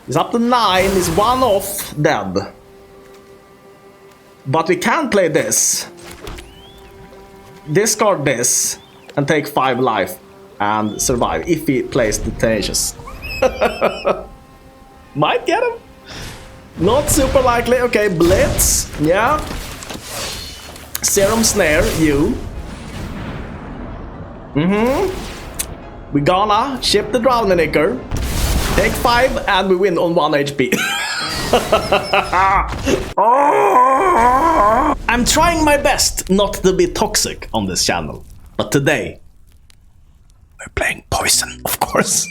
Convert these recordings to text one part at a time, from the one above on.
He's up to 9, he's 1 off, dead. But we can play this. Discard this, and take 5 life, and survive, if he plays the Tenacious. Might get him. Not super likely. Okay, Blitz, yeah. Serum Snare, you. We gonna ship the Drowning Ichor. Take 5 and we win on 1 HP. I'm trying my best not to be toxic on this channel, but today we're playing poison, of course.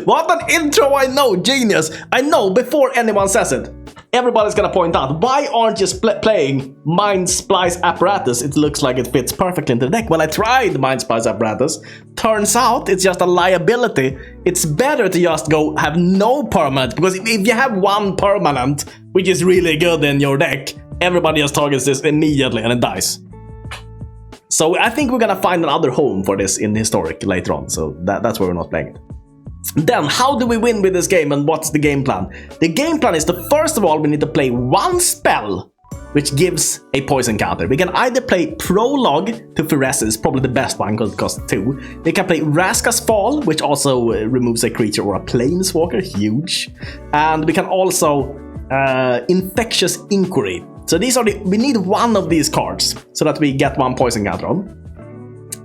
What an intro, I know, genius. I know, before anyone says it, everybody's gonna point out, why aren't you playing Mind Splice Apparatus? It looks like it fits perfectly into the deck. Well, I tried Mind Splice Apparatus. Turns out it's just a liability. It's better to just go have no permanent, because if you have 1 permanent, which is really good in your deck, everybody just targets this immediately and it dies. So I think we're gonna find another home for this in Historic later on, so that's why we're not playing it. Then, how do we win with this game and what's the game plan? The game plan is to, first of all, we need to play 1 spell, which gives a poison counter. We can either play Prologue to Phyresis, probably the best one because it costs 2. We can play Vraska's Fall, which also removes a creature or a planeswalker, huge. And we can also Infectious Inquiry. So these are we need 1 of these cards so that we get 1 poison counter on.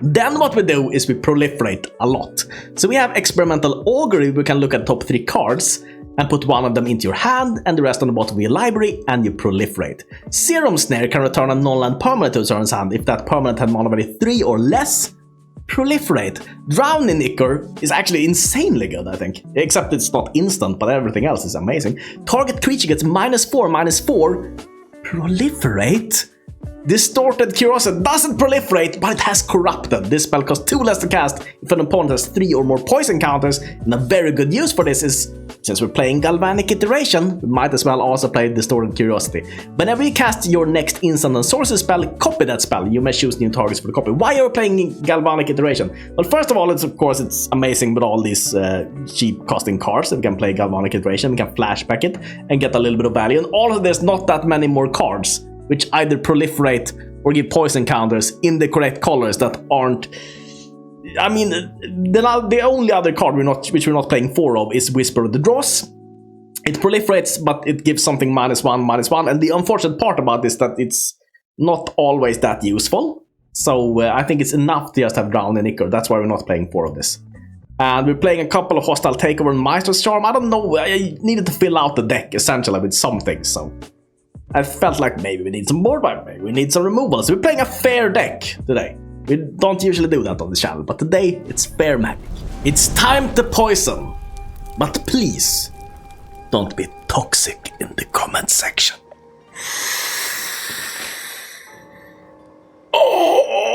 Then what we do is we proliferate a lot. So we have Experimental Augury. We can look at the top 3 cards and put 1 of them into your hand and the rest on the bottom of your library, and you proliferate. Serum Snare can return a non-land permanent to its owner's hand if that permanent had mana value 3 or less. Proliferate. Drowning Ichor is actually insanely good, I think. Except it's not instant, but everything else is amazing. Target creature gets -4/-4. Proliferate? Distorted Curiosity doesn't proliferate, but it has Corrupted. This spell costs 2 less to cast if an opponent has 3 or more poison counters, and a very good use for this is, since we're playing Galvanic Iteration, we might as well also play Distorted Curiosity. Whenever you cast your next instant and sorcery spell, copy that spell. You may choose new targets for the copy. Why are we playing Galvanic Iteration? Well, first of all, it's amazing with all these cheap costing cards. We can play Galvanic Iteration, we can flashback it, and get a little bit of value. And also, there's not that many more cards which either proliferate or give poison counters in the correct colors that aren't... I mean, the only other card which we're not playing 4 of is Whisper of the Dross. It proliferates, but it gives something -1/-1, and the unfortunate part about this is that it's not always that useful. So I think it's enough to just have Drowning Ichor. That's why we're not playing 4 of this. And we're playing a couple of Hostile Takeover and Maestros Charm. I don't know, I needed to fill out the deck essentially with some things, so I felt like maybe we need some board wipe, maybe we need some removals. We're playing a fair deck today. We don't usually do that on the channel, but today it's fair magic. It's time to poison. But please, don't be toxic in the comment section. Oh,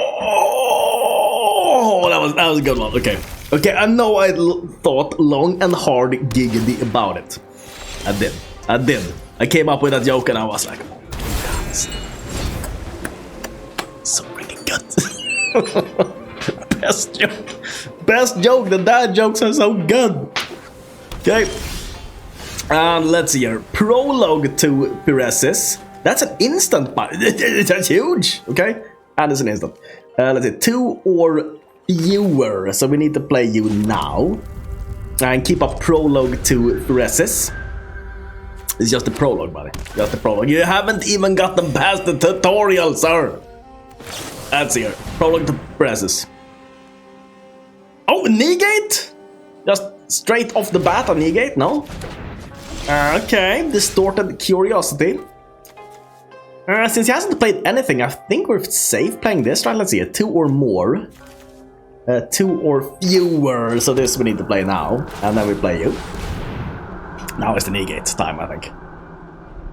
that was a good one. Okay, I know I thought long and hard giggity about it. I did. I came up with that joke and I was like, oh, that's so freaking good. Best joke. The dad jokes are so good. Okay. And let's see here. Prologue to Phyresis. That's an instant. That's huge. Okay. And it's an instant. Let's see. 2 or fewer. So we need to play you now. And keep up Prologue to Phyresis. It's just a prologue, buddy. Just a prologue. You haven't even gotten past the tutorial, sir. That's here. Prologue to Phyresis. Oh, negate? Just straight off the bat, a negate? No? Okay. Distorted Curiosity. Since he hasn't played anything, I think we're safe playing this, right? Let's see. 2 or more. 2 or fewer. So this we need to play now. And then we play you. Now it's the negate time, I think.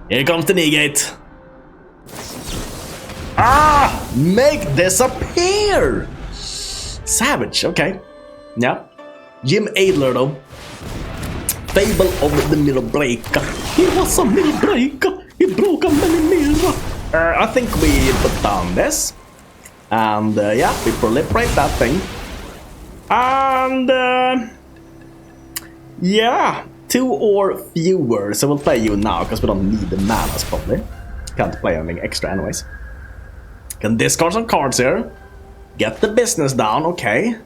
Here comes the negate. Ah! Make disappear! Savage, okay. Yeah. Jim Adler, though. Fable of the Mirror Breaker. He was a mirror breaker. He broke a many mirror. I think we put down this. And yeah, we proliferate that thing. And Yeah, 2 or fewer. So we'll play you now because we don't need the manas probably. Can't play anything extra anyways. Can discard some cards here. Get the business down, okay.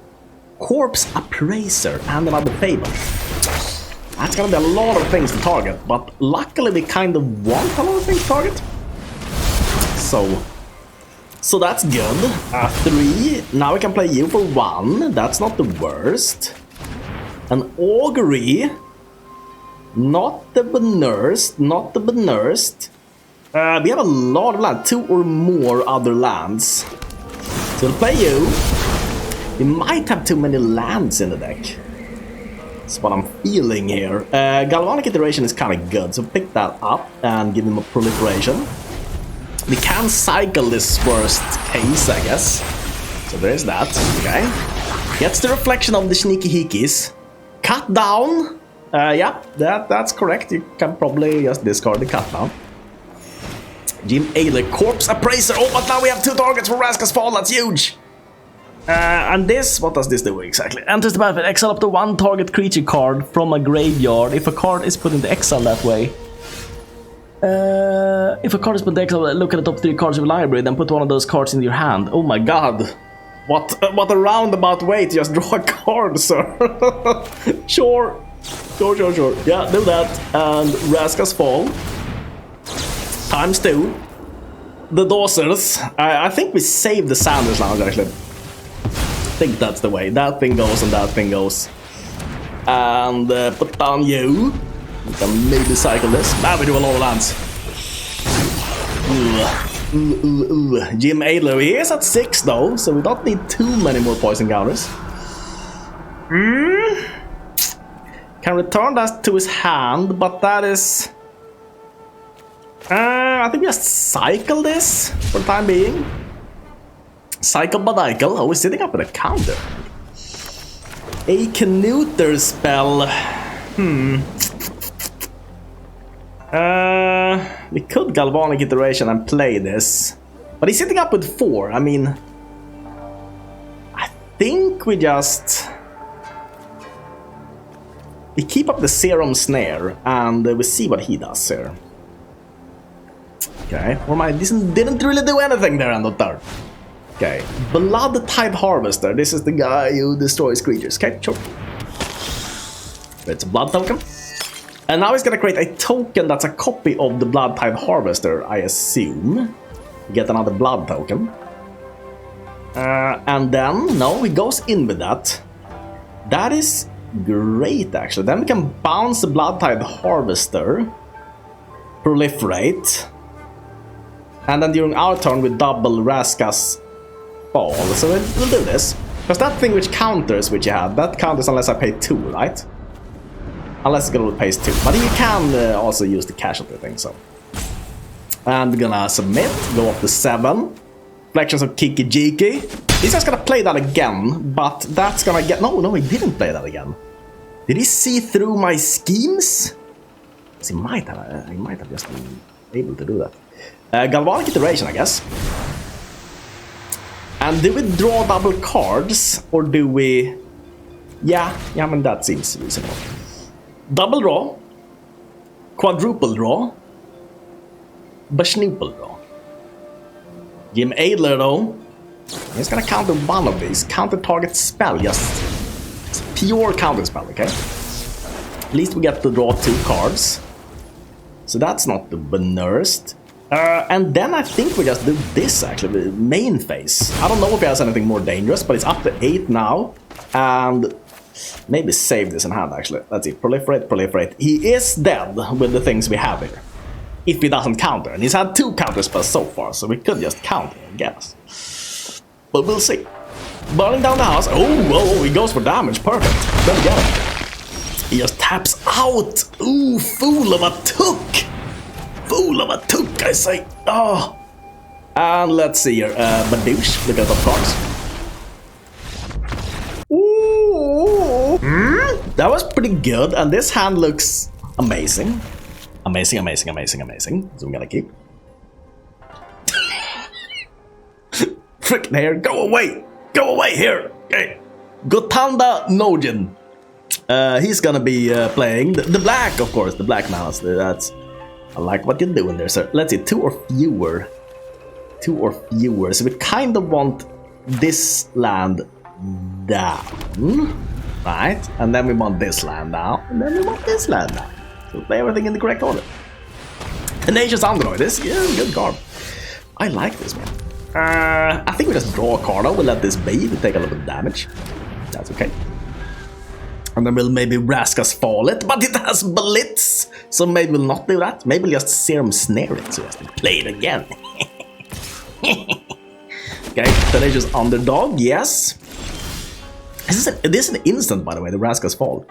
Corpse Appraiser and another Fable. That's gonna be a lot of things to target, but luckily we kind of want a lot of things to target. So that's good. 3. Now we can play you for 1. That's not the worst. An Augury. Not the Benursed. Not the Benursed. We have a lot of land. 2 or more other lands. So we'll play you. We might have too many lands in the deck. That's what I'm feeling here. Galvanic Iteration is kind of good, so pick that up and give him a proliferation. We can cycle this worst case, I guess. So there is that. Okay. Gets the reflection of the sneaky hickeys. Cut down. Yeah, that's correct. You can probably just discard the cut down. Jim Ayler, Corpse Appraiser. Oh, but now we have 2 targets for Vraska's Fall. That's huge. And this, what does this do exactly? Enters the battlefield, exile up to 1 target creature card from a graveyard. If a card is put into exile that way. If a card is put into exile, look at the top 3 cards of your library, then put one of those cards in your hand. Oh my god. What a roundabout way to just draw a card, sir. Sure. Yeah, do that. And Vraska's Fall. Times 2. The Dawsers. I think we saved the Sanders Lounge, actually. I think that's the way. That thing goes and that thing goes. And put down you. We can maybe cycle this. Now we do a lot of lands. Jim Adler, he is at 6 though, so we don't need too many more poison counters. Can return that to his hand, but that is... I think we just cycle this for the time being. Cycle Badikel. Oh, we're sitting up with a counter. A Canuter spell. We could Galvanic Iteration and play this. But he's sitting up with 4. I mean... I think we just... We keep up the Serum Snare and we see what he does here. Okay, or my didn't really do anything there on the third. Okay, Blood Tide Harvester. This is the guy who destroys creatures. Okay, sure. It's a blood token. And now he's gonna create a token that's a copy of the Blood Tide Harvester, I assume. Get another blood token. And then, no, he goes in with that. That is great, actually. Then we can bounce the Blood Tide Harvester. Proliferate. And then during our turn, we double Vraska's Fall. So we'll do this. Because that thing which counters, which you have, that counters unless I pay 2, right? Unless it pays 2. But you can also use the casualty thing, so. And we're gonna submit, go up to 7. Reflections of Kiki Jiki. He's just gonna play that again, but that's gonna get... No, he didn't play that again. Did he see through my schemes? He might have just been able to do that. Galvanic Iteration, I guess. And do we draw double cards, or do we... Yeah, I mean, that seems reasonable. Double draw, quadruple draw, Bashnoopal draw. Jim Adler, though, he's gonna counter one of these. Counter target spell, just... It's a pure counter spell, okay? At least we get to draw 2 cards. So that's not the Benursed. And then I think we just do this, actually, the main phase. I don't know if he has anything more dangerous, but it's up to 8 now. And maybe save this in hand, actually. Let's see, proliferate. He is dead with the things we have here. If he doesn't counter. And he's had 2 counter spells so far, so we could just counter, I guess. But we'll see. Burning down the house. Oh, he goes for damage. Perfect. Then we get him. He just taps out. Ooh, fool of a took. Fool of a took, I say. Oh. And let's see here. Badoosh, look at the cards. Ooh. That was pretty good. And this hand looks amazing. Amazing. So we're gonna keep. Frickin' hair, go away here. Okay. Gotanda Nojin. He's gonna be playing the black, of course, the black manas. That's, I like what you're doing there, sir. Let's see, 2 or fewer. 2 or fewer. So we kind of want this land down, right? And then we want this land down, and then we want this land down. So play everything in the correct order. Tenacious Android, this is good card. I like this one. I think we just draw a card. We'll let this be to take a little bit of damage. That's okay. And then we'll maybe Vraska's Fall it, but it has Blitz, so maybe we'll not do that. Maybe we'll just Serum Snare it, so just to play it again. Okay, Tenacious Underdog, yes. This is an instant, by the way, the Vraska's Fall.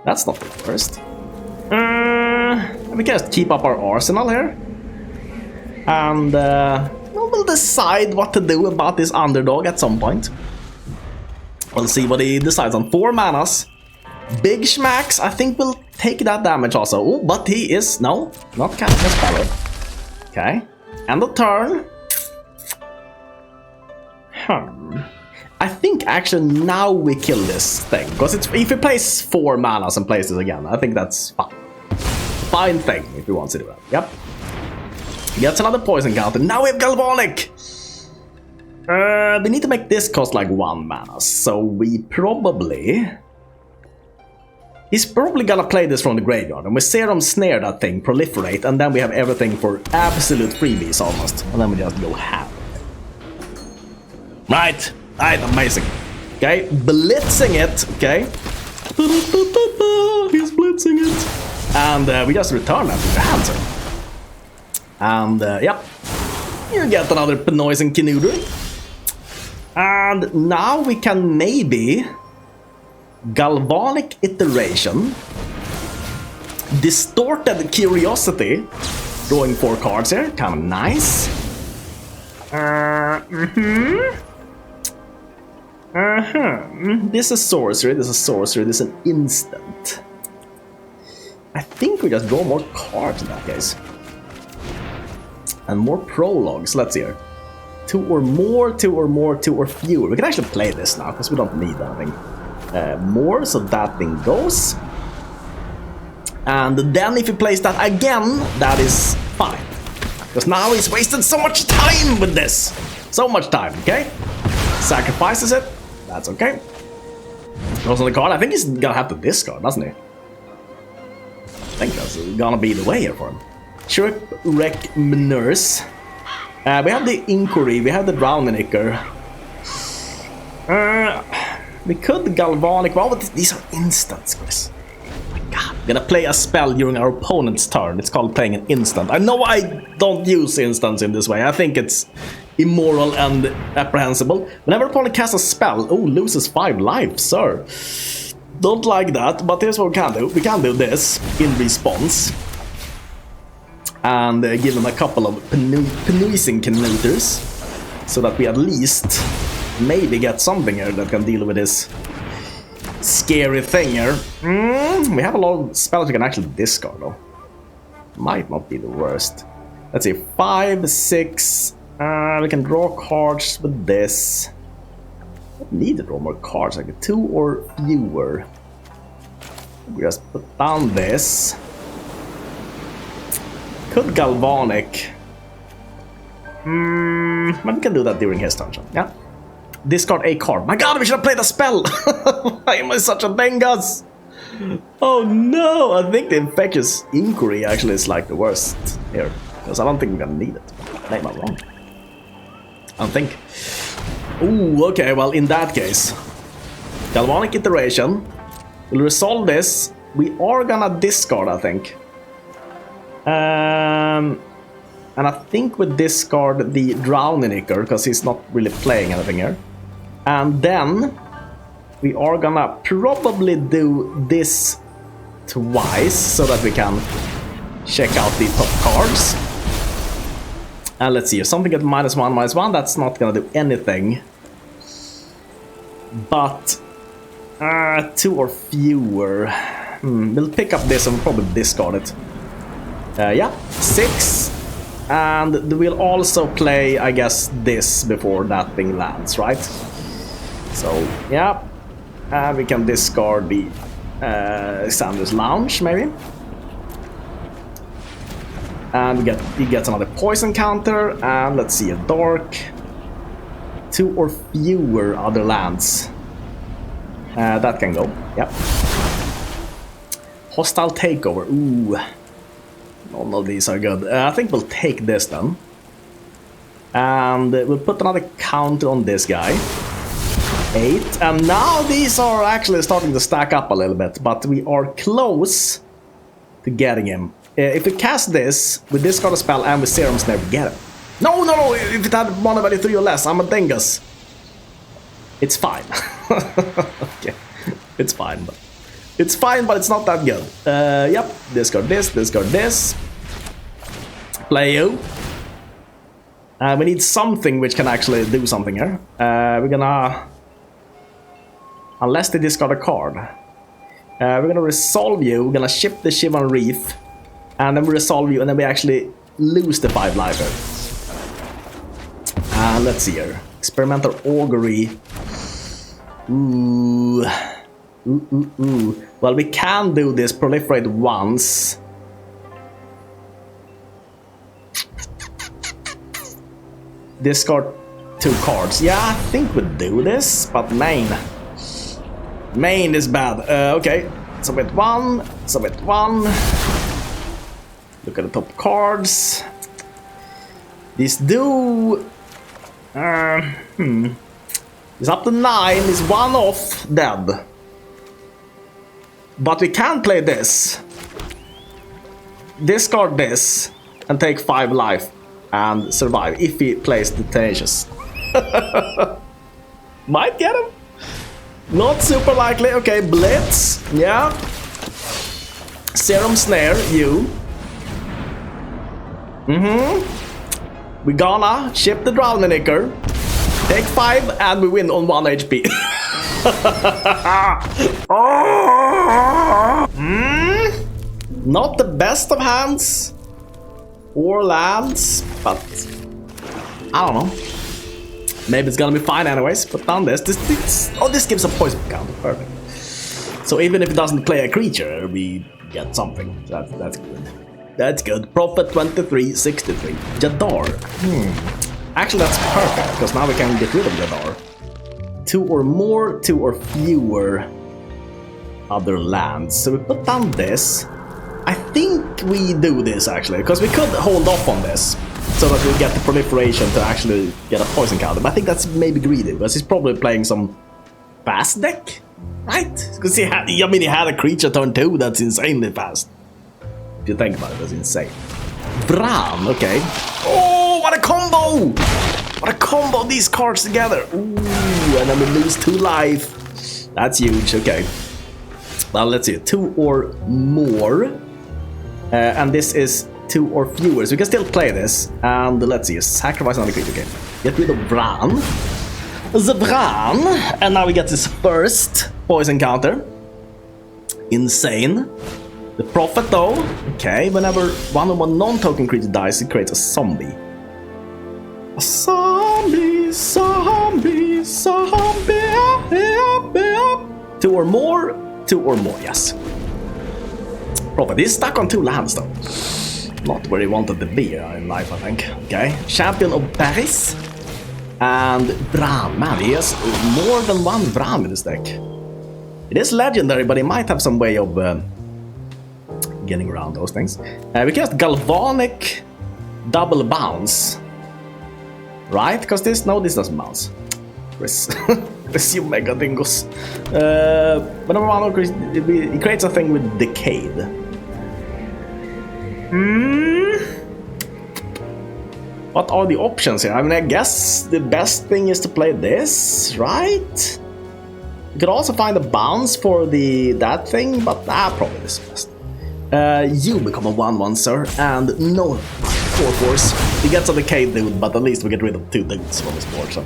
That's not the worst. We can just keep up our arsenal here. And we'll decide what to do about this underdog at some point. We'll see what he decides on. 4 manas. Big Schmacks, I think we'll take that damage also. Oh, but he is, no, not casting a spell. Okay, end of turn. I think actually now we kill this thing. Because if he plays 4 manas and plays this again, I think that's fine. Fine thing if he wants to do that. Yep. Gets another poison counter. Now we have Galvanic! We need to make this cost like 1 mana, so we probably... He's probably gonna play this from the graveyard, and we Serum Snare that thing, proliferate, and then we have everything for absolute freebies almost. And then we just go ham. Right, amazing. Okay, blitzing it, okay. He's blitzing it. And we just return that to the answer. And yep, you get another Poison Knudder. And now we can maybe Galvanic Iteration, Distorted Curiosity, drawing 4 cards here, kind of nice. This is sorcery, this is sorcery, this is an instant. I think we just draw more cards in that case. And more prologues, let's see here. 2 or more, 2 or more, 2 or fewer. We can actually play this now, because we don't need anything more, so that thing goes. And then if he plays that again, that is fine. Because now he's wasted so much time with this. So much time, okay? Sacrifices it, that's okay. Goes on the card, I think he's gonna have to discard, doesn't he? I think that's gonna be the way here for him. Shipwreck Marsh. We have the Inquiry, we have the Drowning Ichor. We could Galvanic, well, but these are instants, Chris. Oh my god. We're gonna play a spell during our opponent's turn. It's called playing an instant. I know I don't use instants in this way. I think it's immoral and apprehensible. Whenever opponent casts a spell, oh, loses 5 life, sir. Don't like that, but here's what we can do. We can do this in response. And give him a couple of Poison Knudders, so that we at least maybe get something here that can deal with this scary thing here. We have a lot of spells we can actually discard though. Might not be the worst. Let's see, 5, 6. We can draw cards with this. I don't need to draw more cards, like 2 or fewer. We just put down this. Could Galvanic. But we can do that during his turn. Yeah. Discard a card. My god, we should have played a spell! Why am I such a dingus? Oh no! I think the Infectious Inquiry actually is like the worst here. Because I don't think we're gonna need it. Maybe I'm wrong. I don't think. Ooh, okay, well in that case. Galvanic Iteration. We'll resolve this. We are gonna discard, I think. And I think we discard the Drowning Ichor, because he's not really playing anything here. And then we are gonna probably do this twice, so that we can check out the top cards. And let's see, if something at -1/-1, that's not gonna do anything. But 2 or fewer. We'll pick up this and we'll probably discard it. Yeah, 6. And we'll also play, I guess, this before that thing lands, right? So, yeah. We can discard the Xander's Lounge, maybe. And he gets another poison counter, and let's see, a dark. 2 or fewer other lands. That can go, yep. Hostile Takeover, ooh. None of these are good. I think we'll take this then. And we'll put another counter on this guy. 8, and now these are actually starting to stack up a little bit, but we are close to getting him. If we cast this, with discard a spell and with Serum Snare, we get him. No, no, no, if it had mana value 3 or less, I'm a dingus. It's fine. Okay, it's fine, but it's fine, but it's not that good. Yep, discard this. Play you. We need something which can actually do something here. We're gonna... Unless they discard a card. We're gonna resolve you, we're gonna ship the Shivan Reef, and then we resolve you, and then we actually lose the 5 life here. Let's see here. Experimental Augury. Ooh. Well, we can do this, proliferate once. Discard 2 cards. Yeah, I think we do this, but main is bad. Okay, submit 1, submit 1. Look at the top cards. These do... It's up to 9, it's 1 off, dead. But we can play this. Discard this, and take 5 life, and survive, if he plays the Tenacious. Might get him. Not super likely. Okay, Blitz, yeah. Serum Snare, you. We gonna ship the Drowning Ichor. Take 5 and we win on 1 HP. Not the best of hands or lands, but I don't know. Maybe it's gonna be fine anyways. Put down this. This gives a poison counter. Perfect. So even if it doesn't play a creature, we get something. That's good. That's good. Profit 23, 63. Jadar. Actually, that's perfect, because now we can get rid of Jadar. 2 or more, 2 or fewer other lands. So we put down this. I think we do this, actually, because we could hold off on this, so that we get the proliferation to actually get a poison counter. But I think that's maybe greedy, because he's probably playing some fast deck, right? Because he had a creature turn 2 that's insanely fast. If you think about it, that's insane. Bran, okay. Oh, what a combo! What a combo, these cards together. Ooh, and then we lose 2 life. That's huge, okay. Well, let's see, 2 or more. And this is 2 or fewer, so we can still play this. And let's see, sacrifice another creature, okay. Get rid of Bran. The Bran. And now we get this first poison counter. Insane. The Prophet though, okay, whenever one of one non-token creature dies, it creates a zombie. A zombie. 2 or more, yes. Prophet is stuck on 2 lands though. Not where he wanted to be in life, I think. Okay, Champion of Paris. And Bran, man, he has more than 1 Bran in this deck. It is legendary, but he might have some way of... getting around those things. We cast Galvanic double bounce, right? Because this doesn't bounce. You mega dingos. Whenever one it creates a thing with Decayed. What are the options here? I mean, I guess the best thing is to play this, right? You could also find a bounce for that thing, but probably this is best. You become a 1/1, sir, and no 4/4s. He gets a Decayed dude, but at least we get rid of 2 dudes from his board, so.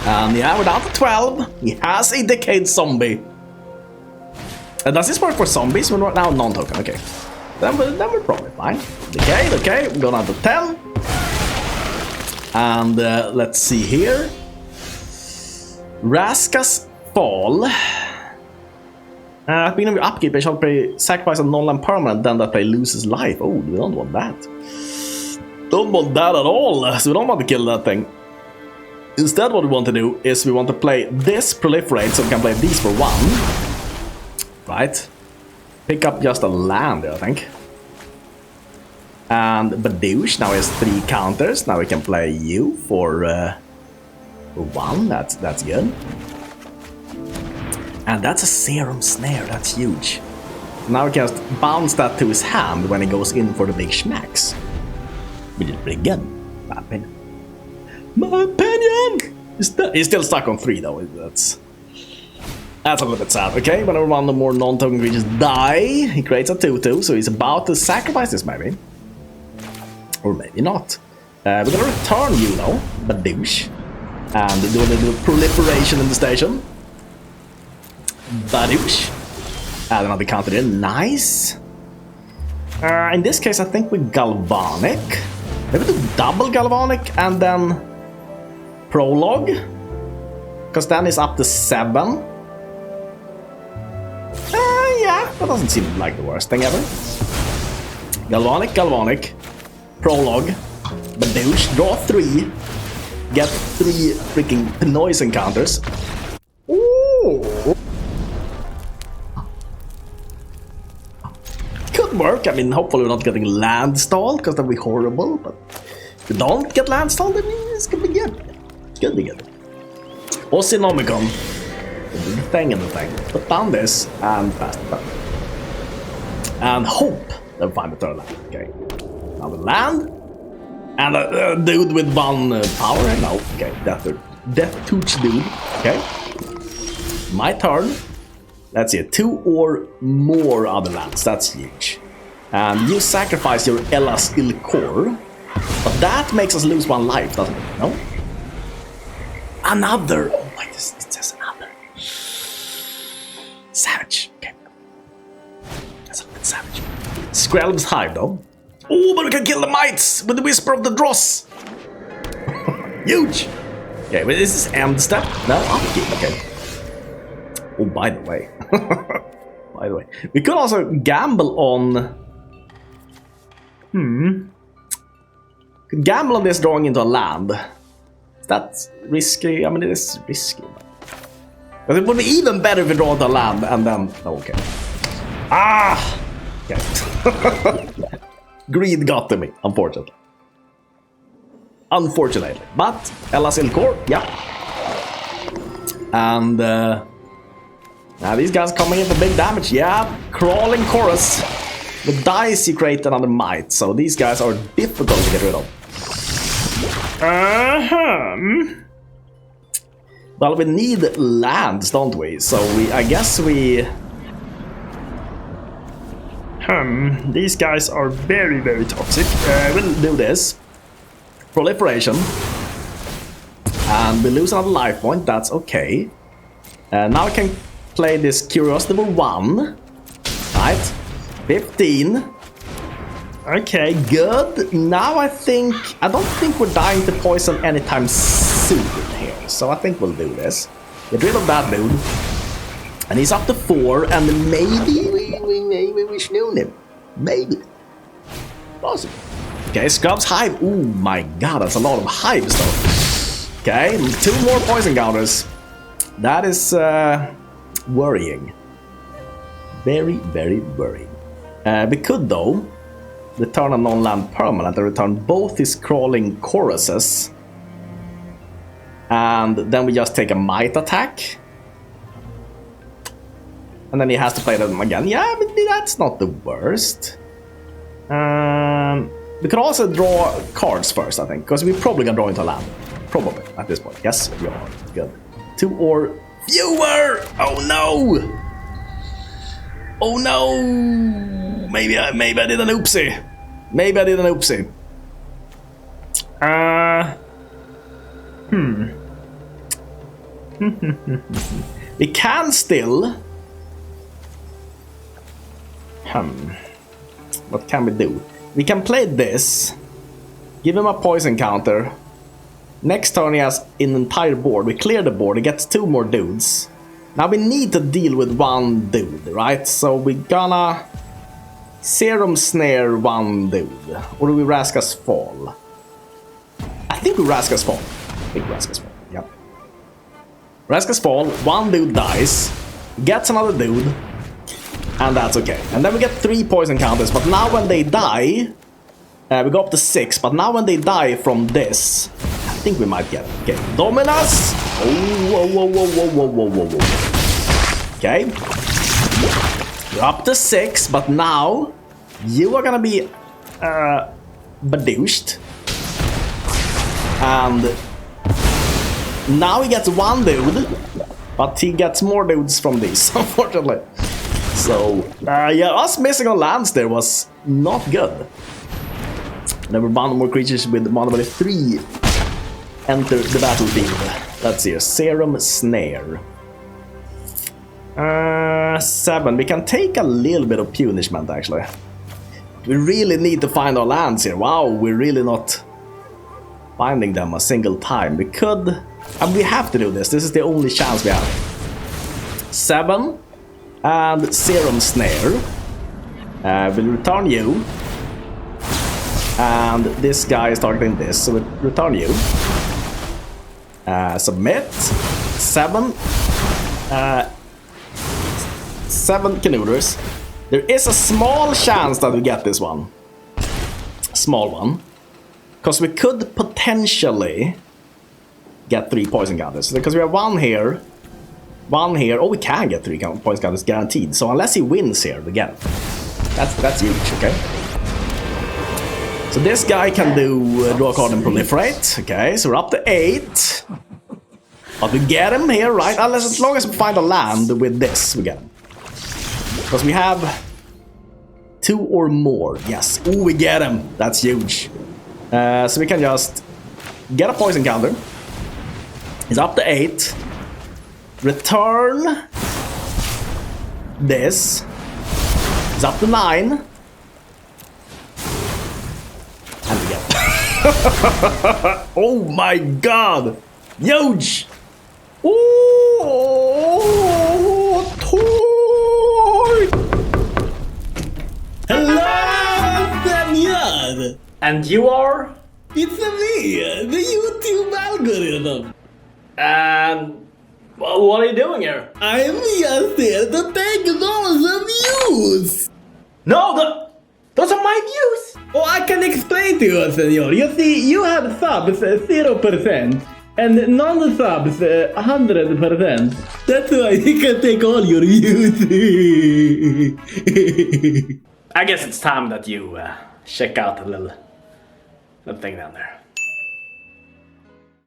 And yeah, we're down to 12. He has a Decayed zombie. Does this work for zombies? We're now non-token, okay. Then we're probably fine. Decayed, okay, we're going down to 10. And let's see here. Vraska's Fall. At the beginning of your upkeep, they shall play sacrifice a non-land permanent, then that player loses life. Oh, we don't want that. Don't want that at all, so we don't want to kill that thing. Instead, what we want to do is we want to play this proliferate, so we can play these for 1. Right. Pick up just a land there, I think. And Badouche now has 3 counters. Now we can play you for 1. That's good. And that's a Serum Snare. That's huge. Now we can just bounce that to his hand when he goes in for the big schmacks. Which is pretty good. My opinion. My opinion! He's still stuck on 3 though. That's a little bit sad. Okay, whenever one of the more non-token creatures die, he creates a 2/2, so he's about to sacrifice this maybe. Or maybe not. We're gonna return you though, Badouche. And do a little proliferation in the station. Badouche. Add another counter in. Nice. In this case, I think we Galvanic. Maybe do double Galvanic and then Prologue. Because then it's up to 7. Yeah, that doesn't seem like the worst thing ever. Galvanic. Prologue. Badouche. Draw 3. Get 3 freaking noise encounters. Ooh. Could work. I mean, hopefully we're not getting land stall, because that'd be horrible. But if we don't get land stall, then it's gonna be good. It's gonna be good. Osinomicon. The thing and the thing. Put down this and pass it down. And hope they'll find the third land. Okay. Now the land. And a dude with 1 power. No. Okay. Death Tooch dude. Okay. My turn. Let's see. 2 or more other lands. That's huge. And you sacrifice your Elas Ichor. But that makes us lose 1 life, doesn't it? No? Another. Oh my, it says another. Savage. Okay. That's a bit savage. Skrelv's Hive, though. Oh, but we can kill the mites with the Whisper of the Dross. Huge. Okay, but is this end step? No, upkeep. Okay. Oh, by the way. We could also gamble on. Could gamble on this drawing into a land. That's risky. I mean, it is risky. But it would be even better if we draw into a land and then. Oh, okay. Okay. Greed got to me, unfortunately. But Elas Ichor, yeah. And now these guys coming in for big damage. Yeah, Crawling Chorus. With dice you create another might, so these guys are difficult to get rid of. Well, we need lands, don't we? So I guess we. These guys are very, very toxic. We'll do this. Proliferation. And we lose another life point, that's okay. Now I can play this Curiosity for 1. Right. 15. Okay, good. Now I don't think we're dying to poison anytime soon here. So I think we'll do this. Get rid of that dude. And he's up to 4, and maybe we snoon him. Maybe. Possible. Okay, Scrub's Hive. Oh my god, that's a lot of hives though. Okay, 2 more poison counters. That is worrying. Very, very worrying. We could though return a non-land permanent and return both his Crawling Choruses. And then we just take a might attack. And then he has to play them again. Yeah, but that's not the worst. We could also draw cards first, I think. Because we're probably gonna draw into a land. Probably, at this point. Yes, we are. Good. 2 or fewer! Oh no! Oh no! Maybe I did an oopsie. We can still. What can we do? We can play this. Give him a poison counter. Next turn he has an entire board. We clear the board. He gets 2 more dudes. Now we need to deal with one dude, right? So we're gonna Serum Snare one dude. Or do we Vraska's Fall? I think we Vraska's Fall. Yep. Vraska's Fall, one dude dies, gets another dude, and that's okay. And then we get 3 poison counters, but now when they die, we go up to 6, but now when they die from this, I think we might get Dominus! Whoa. Okay. We're up to 6, but now you are gonna be bedoused. And now he gets one dude, but he gets more dudes from these, unfortunately. So, yeah, us missing on lands there was not good. There were one more creatures with mana value 3 enter the battlefield. Let's see here, Serum Snare. 7. We can take a little bit of punishment, actually. We really need to find our lands here. Wow, we're really not finding them a single time. We could, and we have to do this. This is the only chance we have. 7 and Serum Snare. We'll return you. And this guy is targeting this, so we'll return you. Submit. 7. 7 Canuders. There is a small chance that we get this one. Small one. Because we could potentially get 3 poison counters. Because we have 1 here. 1 here. Oh, we can get 3 poison counters guaranteed. So unless he wins here, we get it. That's huge, okay? So this guy can do draw a card and proliferate. Okay, so we're up to 8. But we get him here, right? Unless as long as we find a land with this, we get him. Because we have 2 or more. Yes. Oh, we get him. That's huge. So we can just get a poison counter. It's up to 8. Return this. It's up to 9. And we get it. Oh my god! Huge! Oh, toy! Hello, Daniel! And you are? It's me, the YouTube algorithm. And what are you doing here? I'm just here to take those views. No, those are my views! Oh, I can explain to you, senor. You see, you have subs 0% and non-subs 100%. That's why you can take all your views. I guess it's time that you check out the little thing down there.